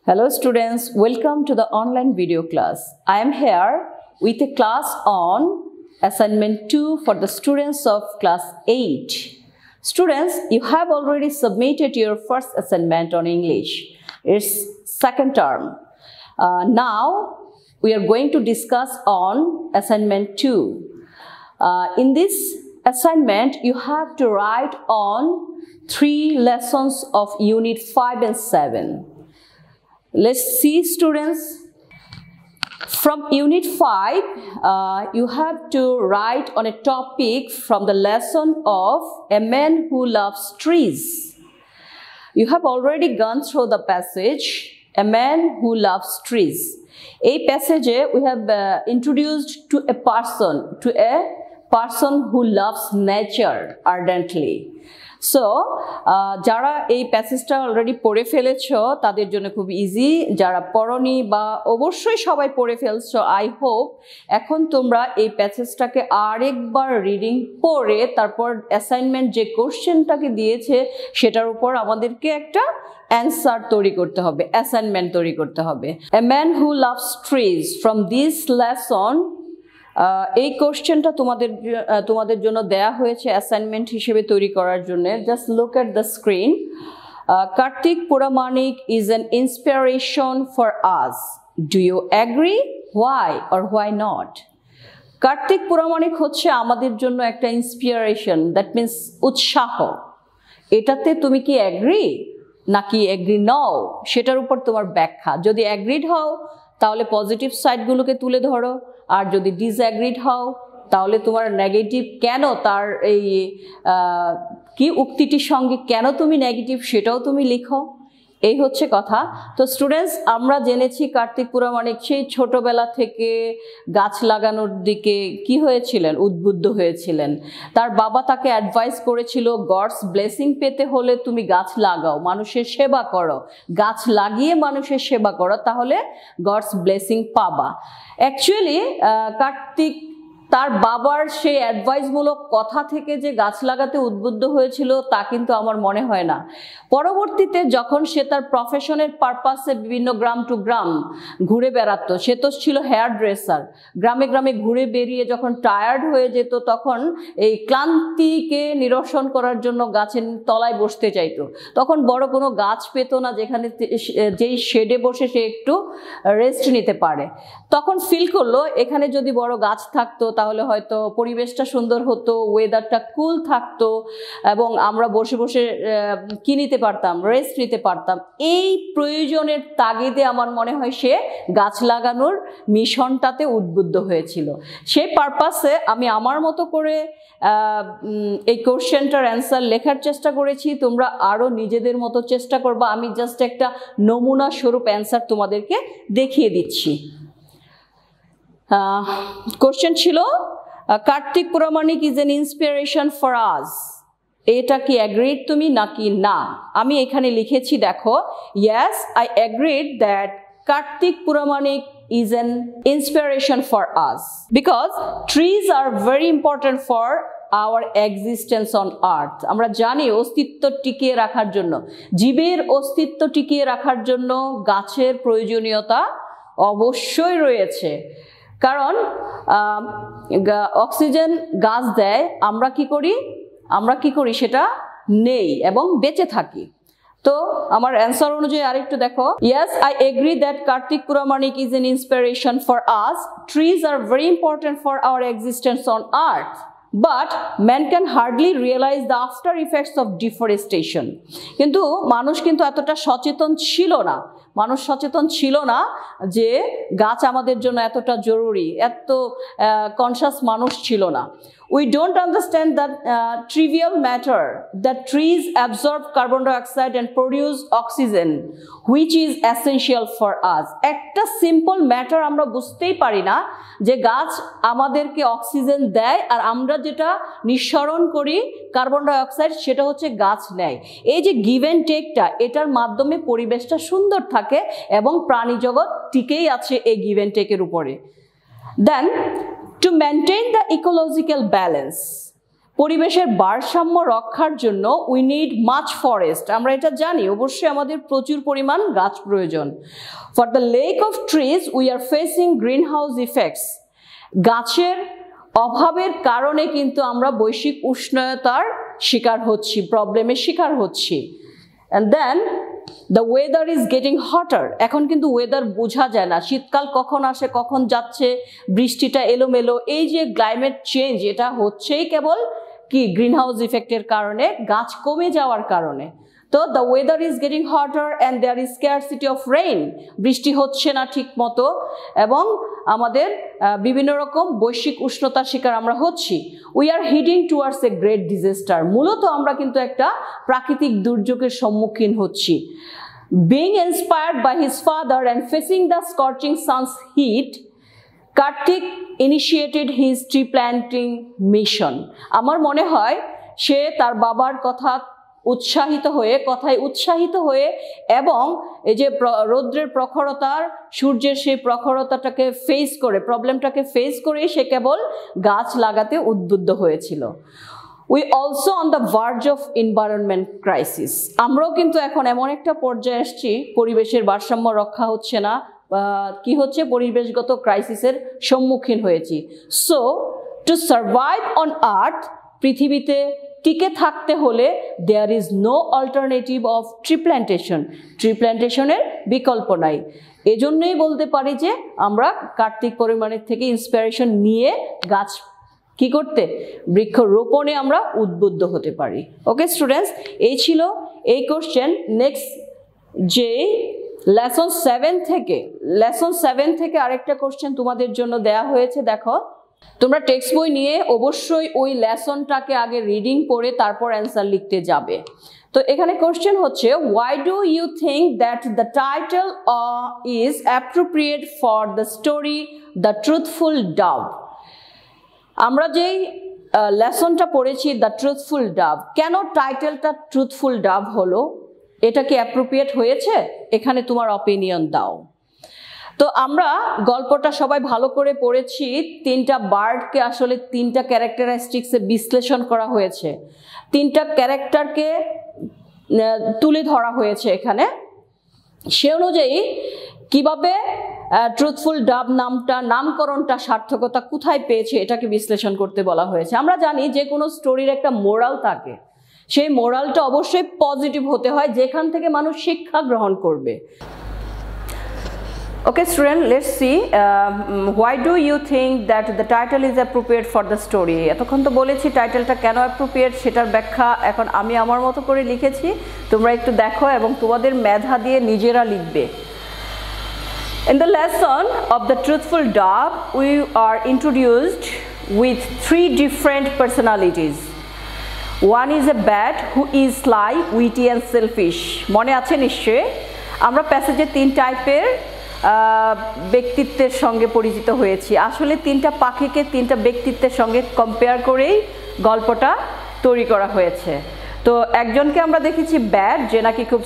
Hello students, welcome to the online video class. I am here with a class on assignment 2 for the students of class 8. Students, you have already submitted your first assignment on English. It's second term. Now we are going to discuss on assignment 2. In this assignment, you have to write on 3 lessons of unit 5 and 7. Let's see, students. From unit 5, you have to write on a topic from the lesson of A Man Who Loves Trees. You have already gone through the passage, A Man Who Loves Trees. A passage we have introduced to a person who loves nature ardently. So, যারা এই প্যাসেজটা already পড়ে ফেলেছো তাদের জন্য খুব easy, যারা পড়নি বা অবশ্যই সবাই পড়ে ফেলছো, আই হোপ এখন তোমরা এই প্যাসেজটাকে আরেকবার রিডিং পড়ে তারপর অ্যাসাইনমেন্ট যে কোশ্চেনটাকে দিয়েছে সেটার উপর আমাদেরকে একটা অ্যান্সার তৈরি করতে হবে, অ্যাসাইনমেন্ট তৈরি করতে হবে। A Man Who Loves Trees, from this lesson এই কোশ্চেনটা তোমাদের জন্য দেয়া হয়েছে অ্যাসাইনমেন্ট হিসেবে তৈরি করার জন্য। Just look at the screen. Kartik Puramanik is an inspiration for us. Do you agree? Why or why not? Kartik Puramanik হচ্ছে আমাদের জন্য একটা ইন্সপিরেশন, দ্যাট মিন্স উৎসাহ। এটাতে তুমি কি এগ্রি নাকি এগ্রি নও সেটার উপর তোমার ব্যাখ্যা। যদি এগ্রিড হও তাহলে পজিটিভ সাইডগুলোকে তুলে ধরো, আর যদি ডিসএগ্রিড হও তাহলে তোমার নেগেটিভ কেন, তার এই কি উক্তিটির সঙ্গে কেন তুমি নেগেটিভ সেটাও তুমি লিখো। এই হচ্ছে কথা। তো স্টুডেন্টস, আমরা জেনেছি কার্তিক পুরামানিক সেই ছোটবেলা থেকে গাছ লাগানোর দিকে কি হয়েছিলেন, উদ্বুদ্ধ হয়েছিলেন। তার বাবা তাকে অ্যাডভাইস করেছিল, গডস ব্লেসিং পেতে হলে তুমি গাছ লাগাও, মানুষের সেবা করো, গাছ লাগিয়ে মানুষের সেবা করো, তাহলে গডস ব্লেসিং পাবা। অ্যাকচুয়ালি কার্তিক তার বাবার সেই অ্যাডভাইসমূলক কথা থেকে যে গাছ লাগাতে উদ্বুদ্ধ হয়েছিল তা কিন্তু আমার মনে হয় না। পরবর্তীতে যখন সে তার প্রফেশনের পারপাসে বিভিন্ন গ্রাম টু গ্রাম ঘুরে বেড়াতো, সে তো ছিল হেয়ার ড্রেসার, গ্রামে গ্রামে ঘুরে বেরিয়ে যখন টায়ার্ড হয়ে যেত তখন এই ক্লান্তিকে নিরসন করার জন্য গাছের তলায় বসতে চাইতো। তখন বড় কোনো গাছ পেত না যেখানে যেই শেডে বসে সে একটু রেস্ট নিতে পারে। তখন ফিল করলো এখানে যদি বড় গাছ থাকতো তাহলে হয়তো পরিবেশটা সুন্দর হতো, ওয়েদারটা কুল থাকতো এবং আমরা বসে বসে কি নিতে পারতাম, রেস্ট নিতে পারতাম। এই প্রয়োজনের তাগিদে আমার মনে হয় সে গাছ লাগানোর মিশনটাতে উদ্বুদ্ধ হয়েছিল। সেই পারপাসে আমি আমার মতো করে এই কোশ্চেনটার অ্যান্সার লেখার চেষ্টা করেছি। তোমরা আরও নিজেদের মতো চেষ্টা করবা। আমি জাস্ট একটা নমুনা স্বরূপ অ্যান্সার তোমাদেরকে দেখিয়ে দিচ্ছি। কোশ্চেন ছিল Kartik Puramanik is an inspiration for us. এটা কি অ্যাগ্রিড তুমি নাকি না? আমি এখানে লিখেছি, দেখো, yes I agreed that Kartik Puramanik is an inspiration for us because trees are very important for our existence on earth. আমরা জানি অস্তিত্ব টিকিয়ে রাখার জন্য, জীবের অস্তিত্ব টিকিয়ে রাখার জন্য গাছের প্রয়োজনীয়তা অবশ্যই রয়েছে। কারণ অক্সিজেন গাছ দেয়, আমরা কি করি সেটা নেই এবং বেঁচে থাকি। তো আমার অ্যান্সার অনুযায়ী আরেকটু দেখো, yes I agree that Kartik Puramanik is an inspiration for us. Trees are very important for our existence on earth, but man can hardly realise the after effects of deforestation. কিন্তু মানুষ কিন্তু এতটা সচেতন ছিল না যে গাছ আমাদের জন্য এতটা জরুরি, এত কনসাস মানুষ ছিল না। We don't understand that trivial matter that trees absorb carbon dioxide and produce oxygen, which is essential for us. একটা সিম্পল ম্যাটার আমরা বুঝতেই পারি না যে গাছ আমাদেরকে অক্সিজেন দেয় আর আমরা যেটা নিঃসরণ করি কার্বন ডাইঅক্সাইড সেটা হচ্ছে গাছ নেয়। এই যে গিভ অ্যান্ড টেকটা, এটার মাধ্যমে পরিবেশটা সুন্দর থাকে এবং প্রাণী জগৎ টিকেই আছে এই গিভ অ্যান্ড টেকের উপরে। Then to maintain the ecological balance, পরিবেশের ভারসাম্য রক্ষার জন্য উই নিড মাচ ফরেস্ট, আমরা এটা জানি, অবশ্যই আমাদের প্রচুর পরিমাণ গাছ প্রয়োজন। For the lake of trees we are facing green house effects, গাছের অভাবের কারণে কিন্তু আমরা বৈশ্বিক উষ্ণতার শিকার হচ্ছি, প্রবলেমের শিকার হচ্ছি। And then the weather is getting hotter, এখন কিন্তু ওয়েদার বোঝা যায় না, শীতকাল কখন আসে কখন যাচ্ছে, বৃষ্টিটা এলোমেলো, এই যে ক্লাইমেট চেঞ্জ এটা হচ্ছেই কেবল কি গ্রিন হাউস ইফেক্টের কারণে, গাছ কমে যাওয়ার কারণে। তো the weather is getting hotter and there is scarcity of rain, বৃষ্টি হচ্ছে না ঠিক মতো এবং আমাদের বিভিন্ন রকম বৈশ্বিক উষ্ণতার শিকার আমরা হচ্ছি। We are heading towards a great disaster, মূলত আমরা কিন্তু একটা প্রাকৃতিক দুর্যোগের সম্মুখীন হচ্ছি। Being inspired by his father and facing the scorching sun's heat, Kartik initiated his tree planting mission. আমার মনে হয় সে তার বাবার কথায় উৎসাহিত হয়ে এবং এই যে রৌদ্রের প্রখরতার, সূর্যের সেই প্রখরতাটাকে ফেস করে, প্রবলেমটাকে ফেস করে সে কেবল গাছ লাগাতে উদ্বুদ্ধ হয়েছিল। We also on the verge of environment crisis, আমরাও কিন্তু এখন এমন একটা পর্যায়ে আসছি, পরিবেশের ভারসাম্য রক্ষা হচ্ছে না, কি হচ্ছে, পরিবেশগত ক্রাইসিসের সম্মুখীন হয়েছি। So to survive on earth, পৃথিবীতে টিকে থাকতে হলে there is no alternative of tree plantation, tree প্ল্যান্টেশনের বিকল্প নাই। এজন্যই বলতে পারি যে আমরা কার্তিক পরিমাণের থেকে ইন্সপিরেশন নিয়ে গাছ কি করতে, বৃক্ষরোপণে আমরা উদ্বুদ্ধ হতে পারি। ওকে স্টুডেন্টস, এই ছিল এই কোশ্চেন। নেক্সট যে লেসন 7 থেকে আরেকটা কোশ্চেন তোমাদের জন্য দেয়া হয়েছে। দেখো, তোমরা টেক্সট বই নিয়ে অবশ্যই ওই লেসনটাকে আগে রিডিং পড়ে তারপর অ্যান্সার লিখতে যাবে। তো এখানে কোশ্চেন হচ্ছে, why do you think that the title is appropriate for the story The Truthful Dove? আমরা যেই লেসনটা পড়েছি দ্য ট্রুথফুল ডাভ, কেন টাইটেলটা ট্রুথফুল ডাভ হলো, এটা কি অ্যাপ্রোপ্রিয়েট হয়েছে? এখানে তোমার অপিনিয়ন দাও। তো আমরা গল্পটা সবাই ভালো করে পড়েছি, তিনটা বার্ডকে আসলে তিনটা ক্যারেক্টারিস্টিক্সে বিশ্লেষণ করা হয়েছে, তিনটা ক্যারেক্টারকে তুলে ধরা হয়েছে এখানে। সে অনুযায়ী কিভাবে ট্রুথফুল ডাভ নামকরণটা সার্থকতা কোথায় পেয়েছে এটাকে বিশ্লেষণ করতে বলা হয়েছে। আমরা জানি যে কোনো স্টোরির একটা মোরাল থাকে, সেই মোরালটা অবশ্যই পজিটিভ হতে হয়, যেখান থেকে মানুষ শিক্ষা গ্রহণ করবে। Okay student, let's see why do you think that the title is appropriate for the story? এতক্ষণ তো বলেছি টাইটেলটা কেন অ্যাপ্রোপ্রিয়েট সেটার ব্যাখ্যা এখন আমি আমার মতো করে লিখেছি, তোমরা একটু দেখো এবং তোমাদের মেধা দিয়ে নিজেরা লিখবে। In the lesson of the truthful dove, we are introduced with 3 different personalities. One is a bat who is sly, witty and selfish. মনে আছে নিশ্চয়ই? আমরা প্যাসেজে 3 টাইপের ব্যক্তিত্বের সঙ্গে পরিচিত হয়েছি। আসলে 3টা পাখিকে 3টা ব্যক্তিত্বের সঙ্গে কম্পেয়ার করেই গল্পটা তৈরি করা হয়েছে। তো একজনকে আমরা দেখেছি ব্যাট, যে নাকি খুব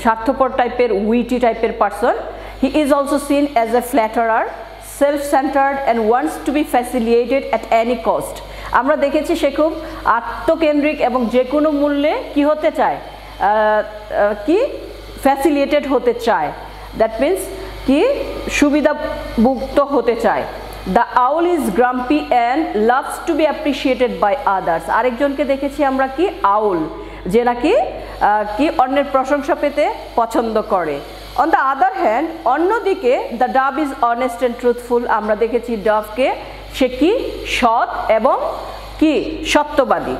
স্বার্থপর টাইপের, উইটি টাইপের person. He is also seen as a flatterer, self-centered and wants to be facilitated at any cost. আমরা দেখেছি সে খুব আত্মকেন্দ্রিক এবং যে কোনো মূল্যে কি হতে চায়, কি ফ্যাসিলিটেট হতে চায়, দ্যাট মিন্স কি সুবিধাভুক্ত হতে চায়। The owl is grumpy and loves to be appreciated by others. আরেকজনকে দেখেছি আমরা কি আউল, যে নাকি কি অন্যের প্রশংসা পেতে পছন্দ করে। অন দ্য আদার হ্যান্ড, অন্যদিকে the Dove is honest and truthful, আমরা দেখেছি ডাভকে সে কি সৎ এবং কি সত্যবাদী।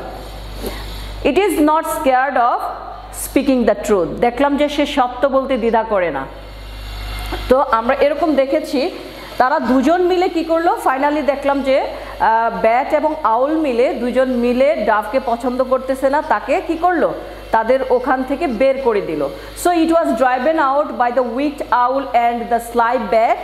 It is not scared of speaking the truth, দেখলাম যে সে সত্য বলতে দ্বিধা করে না। তো আমরা এরকম দেখেছি তারা দুজন মিলে কি করলো, ফাইনালি দেখলাম যে ব্যাট এবং আউল মিলে দুজন মিলে ডাভকে পছন্দ করতেছে না, তাকে কি করলো, তাদের ওখান থেকে বের করে দিল। So it was driven out by the wicked owl and the sly bat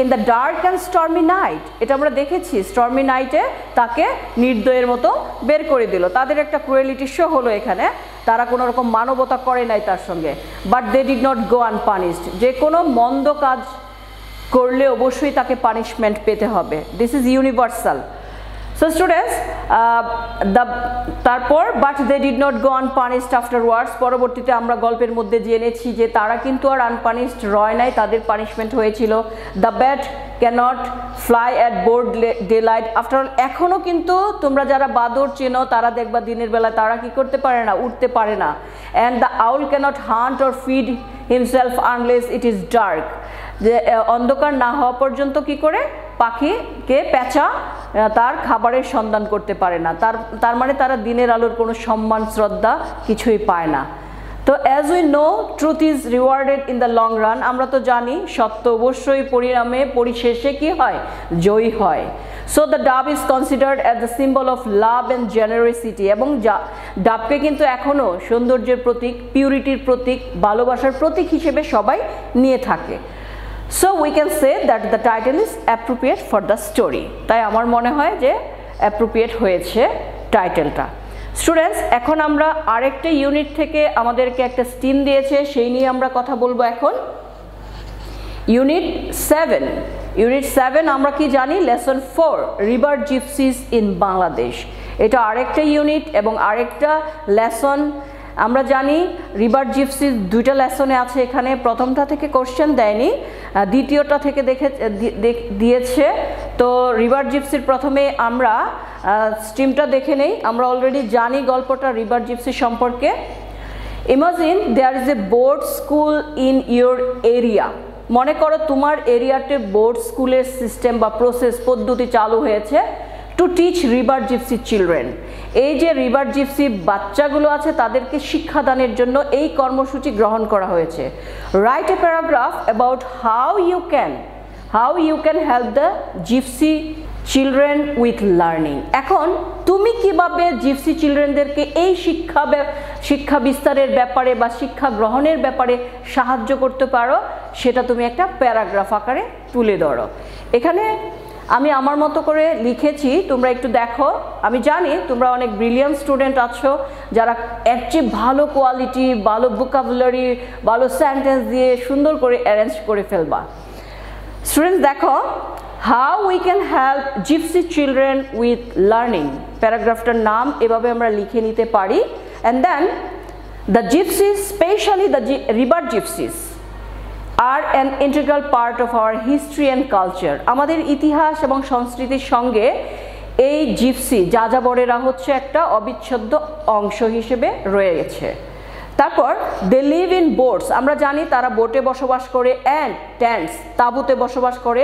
in the dark and stormy night. এটা আমরা দেখেছি, স্টর্মি নাইটে তাকে নির্দয়ের মতো বের করে দিল। তাদের একটা ক্রুয়েলিটি শো হলো এখানে, তারা কোনো রকম মানবতা করে নাই তার সঙ্গে। But they did not go unpunished, যে কোনো মন্দ কাজ করলে অবশ্যই তাকে পানিশমেন্ট পেতে হবে। This is universal. So students, তারপর but they did not go unpunished afterwards, পরবর্তীতে আমরা গল্পের মধ্যে জেনেছি যে তারা কিন্তু আর আনপানিশড রয় নাই, তাদের পানিশমেন্ট হয়েছিল। The bat cannot fly at broad daylight, after all এখনও কিন্তু তোমরা যারা বাদর চেনো তারা দেখবা দিনের বেলা তারা কি করতে পারে না, উঠতে পারে না। And the owl cannot hunt or feed himself unless it is dark, যে অন্ধকার না হওয়া পর্যন্ত কি করে পাখিকে পেঁচা তার খাবারের সন্ধান করতে পারে না, তার মানে তারা দিনের আলোর কোনো সম্মান শ্রদ্ধা কিছুই পায় না। তো as we know truth is rewarded in the long run, আমরা তো জানি সত্য অবশ্যই পরিণামে পরিশেষে কি হয়, জয়ী হয়। সো দ্য ডাব is considered as the symbol of love and generosity, এবং ডাবকে কিন্তু এখনও সৌন্দর্যের প্রতীক, পিউরিটির প্রতীক, ভালোবাসার প্রতীক হিসেবে সবাই নিয়ে থাকে। So we can say that the title is appropriate for the story, তাই আমার মনে হয় যে অ্যাপ্রোপ্রিয়েট হয়েছে টাইটেলটা। স্টুডেন্টস, এখন আমরা আরেকটা ইউনিট থেকে আমাদেরকে একটা স্টিম দিয়েছে, সেই নিয়ে আমরা কথা বলবো এখন। ইউনিট 7 আমরা কি জানি, lesson 4 river gypsies in Bangladesh. এটা আরেকটা ইউনিট এবং আরেকটা লেসন। আমরা জানি রিভার জিপসিস দুইটা লেসনে আছে, এখানে প্রথমটা থেকে কোশ্চেন দেয়নি, দ্বিতীয়টা থেকে দিয়েছে। তো রিভার জিপসির প্রথমে আমরা স্ট্রিমটা দেখে নেই। আমরা অলরেডি জানি গল্পটা রিভার জিপসি সম্পর্কে। Imagine there is a board school in your area, মনে করো তোমার এরিয়াতে বোর্ড স্কুলের সিস্টেম বা প্রসেস পদ্ধতি চালু হয়েছে to teach river gypsy children. এই যে রিভার জিপসি বাচ্চাগুলো আছে তাদেরকে শিক্ষাদানের জন্য এই কর্মসূচি গ্রহণ করা হয়েছে। Write a paragraph about how you can help the gypsy children with learning. এখন তুমি কিভাবে জিপসি চিলড্রেনদেরকে এই শিক্ষা বিস্তারের ব্যাপারে বা শিক্ষা গ্রহণের ব্যাপারে সাহায্য করতে পারো, সেটা তুমি একটা প্যারাগ্রাফ আকারে তুলে ধরো। এখানে আমি আমার মতো করে লিখেছি, তোমরা একটু দেখো। আমি জানি তোমরা অনেক ব্রিলিয়ান্ট স্টুডেন্ট আছো যারা এর চেয়ে ভালো কোয়ালিটি, ভালো ভোকাবুলারি, ভালো সেন্টেন্স দিয়ে সুন্দর করে অ্যারেঞ্জ করে ফেলবা। স্টুডেন্টস দেখো, how we can help gypsy children with learning, প্যারাগ্রাফটার নাম এভাবে আমরা লিখে নিতে পারি। And then the gypsies, specially the river gypsies are an integral part of our history and culture. আমাদের ইতিহাস এবং সংস্কৃতির সঙ্গে এই জিপসি যাযাবরেরা হচ্ছে একটা অবিচ্ছেদ্য অংশ হিসেবে রয়ে গেছে। তারপর দে লিভ ইন বোটস, আমরা জানি তারা বোটে বসবাস করে, অ্যান্ড ট্যান্টস, তাঁবুতে বসবাস করে।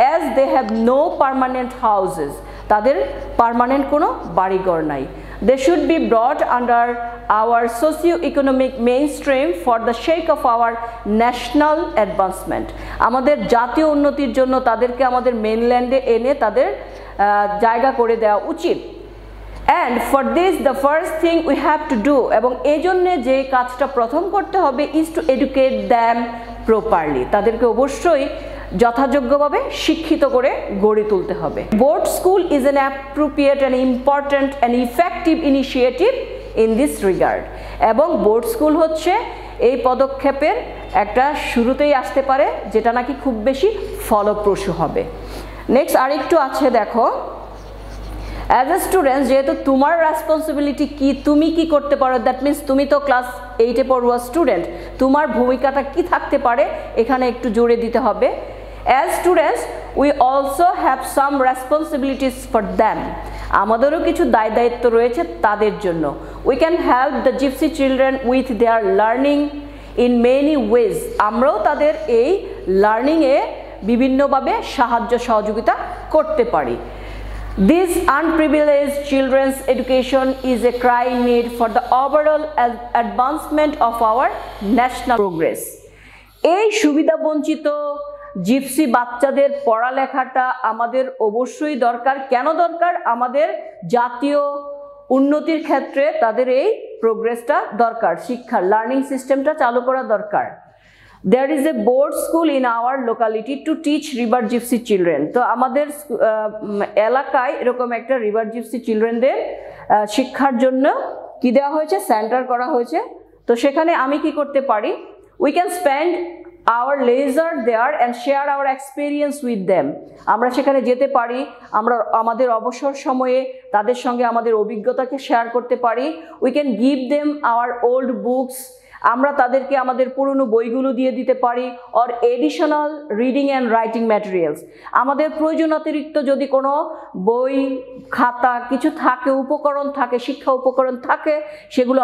As they have no permanent houses, তাদের পারমানেন্ট কোনো বাড়িঘর নাই। They should be brought under our socio economic mainstream for the sake of our national advancement, আমাদের জাতীয় উন্নতির জন্য তাদেরকে আমাদের মেনল্যান্ডে এনে তাদের জায়গা করে দেওয়া উচিত। And for this the first thing we have to do, এবং এই জন্যে যে কাজটা প্রথম করতে হবে, is two educate them properly, তাদেরকে অবশ্যই যথাযোগ্যভাবে শিক্ষিত করে গড়ে তুলতে হবে। Board school is an appropriate and important and effective initiative in this regard, এবং বোর্ড স্কুল হচ্ছে এই পদক্ষেপের একটা শুরুতেই আসতে পারে যেটা নাকি খুব বেশি ফলপ্রসূ হবে। নেক্সট আরেকটু আছে দেখো, অ্যাজ এ স্টুডেন্ট যেহেতু তোমার রেসপন্সিবিলিটি কি, তুমি কি করতে পারো, দ্যাট মিনস তুমি তো ক্লাস 8-এ পড়ুয়া স্টুডেন্ট, তোমার ভূমিকাটা কি থাকতে পারে এখানে একটু জোরে দিতে হবে। As students we also have some responsibilities for them, আমাদেরও কিছু দায় দায়িত্ব রয়েছে তাদের জন্য। We can help the gypsy children with their learning in many ways, আমরাও তাদের এই লার্নিংয়ে বিভিন্নভাবে সাহায্য সহযোগিতা করতে পারি। This unprivileged children's education is a crying need for the overall advancement of our national progress. এই সুবিধা বঞ্চিত জিপসি বাচ্চাদের পড়ালেখাটা আমাদের অবশ্যই দরকার। কেন দরকার? আমাদের জাতীয় উন্নতির ক্ষেত্রে তাদের এই প্রোগ্রেসটা দরকার, শিক্ষার লার্নিং সিস্টেমটা চালু করা দরকার। There is a board school in our locality to teach river gypsy children. তো আমাদের এলাকায় এরকম একটা রিভার জিপসি চিলড্রেনদের শিক্ষার জন্য কি দেওয়া হয়েছে, সেন্টার করা হয়েছে। তো সেখানে আমি কি করতে পারি, we can spend our leisure there and share our experience with them. আমরা সেখানে যেতে পারি, আমরা আমাদের অবসর সময়ে তাদের সঙ্গে আমাদের অভিজ্ঞতাকে শেয়ার করতে পারি। We can give them our old books. আমরা তাদেরকে আমাদের পুরনো বইগুলো দিয়ে দিতে পারি, or additional reading and writing materials. আমাদের প্রয়োজন অতিরিক্ত যদি কোনো বই, খাতা কিছু থাকে, উপকরণ থাকে, শিক্ষা উপকরণ থাকে, সেগুলো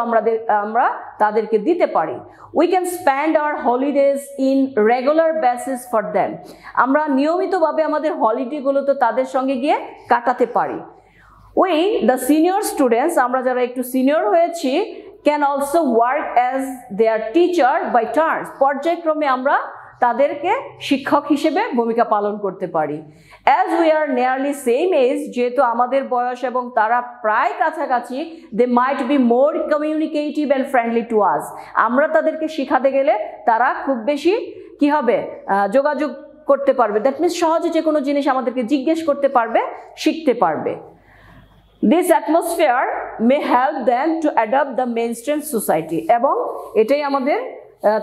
আমরা তাদেরকে দিতে পারি। We can spend our holidays in regular basis for them. আমরা নিয়মিতভাবে আমাদের হলিডেগুলোতে তাদের সঙ্গে গিয়ে কাটাতে পারি। We, the senior students, আমরা যারা একটু সিনিয়র হয়েছি, can also work as their teacher by turns. পর্যায়ক্রমে আমরা তাদেরকে শিক্ষক হিসেবে ভূমিকা পালন করতে পারি। As we are nearly same age, যেহেতু আমাদের বয়স এবং তারা প্রায় কাছাকাছি, they might be more communicative and friendly to us. আমরা তাদেরকে শেখাতে গেলে তারা খুব বেশি কি হবে, যোগাযোগ করতে পারবে। দ্যাট মিনস সহজে যে কোনো জিনিস আমাদেরকে জিজ্ঞেস করতে পারবে, শিখতে পারবে। This atmosphere may help them to adopt the mainstream society. এবং এটাই আমাদের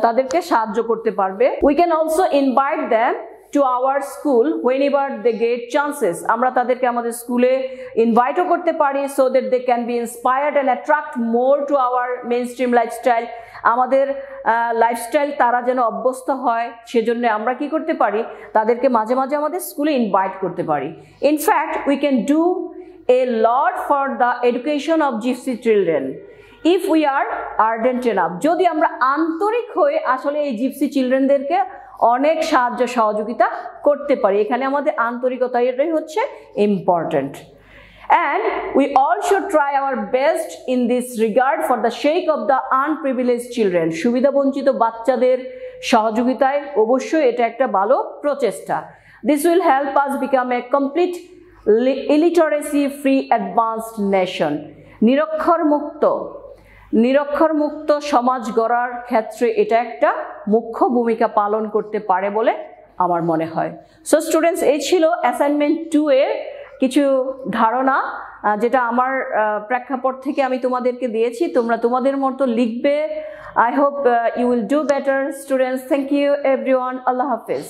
তাদেরকে সাহায্য করতে পারবে। We can also invite them to our school whenever they get chances. আমরা তাদেরকে আমাদের স্কুলে ইনভাইটও করতে পারি so that they can be inspired and attract more to our mainstream lifestyle. আমাদের লাইফস্টাইল তারা যেন অভ্যস্ত হয়, সেজন্য আমরা কি করতে পারি, তাদেরকে মাঝে মাঝে আমাদের স্কুলে ইনভাইট করতে পারি। In fact, we can do a lot for the education of gypsy children if we are ardent enough. যদি আমরা আন্তরিক হয়ে আসলে এই জিপসি চিলড্রেনদেরকে অনেক সাহায্য সহযোগিতা করতে পারি। এখানে আমাদের আন্তরিকতা এটাই হচ্ছে important. And we all should try our best in this regard for the sake of the unprivileged children. সুবিধাবঞ্চিত বাচ্চাদের সহযোগিতায় অবশ্যই এটা একটা ভালো প্রচেষ্টা। This will help us become a complete illiteracy free advanced nation. নিরক্ষর মুক্ত সমাজ গড়ার ক্ষেত্রে এটা একটা মুখ্য ভূমিকা পালন করতে পারে বলে আমার মনে হয়। সো স্টুডেন্টস, এই ছিল অ্যাসাইনমেন্ট 2 এর কিছু ধারণা, যেটা আমার প্রেক্ষাপট থেকে আমি তোমাদেরকে দিয়েছি। তোমরা তোমাদের মতো লিখবে। I hope you will do better students. Thank you everyone. আল্লাহ হাফেজ।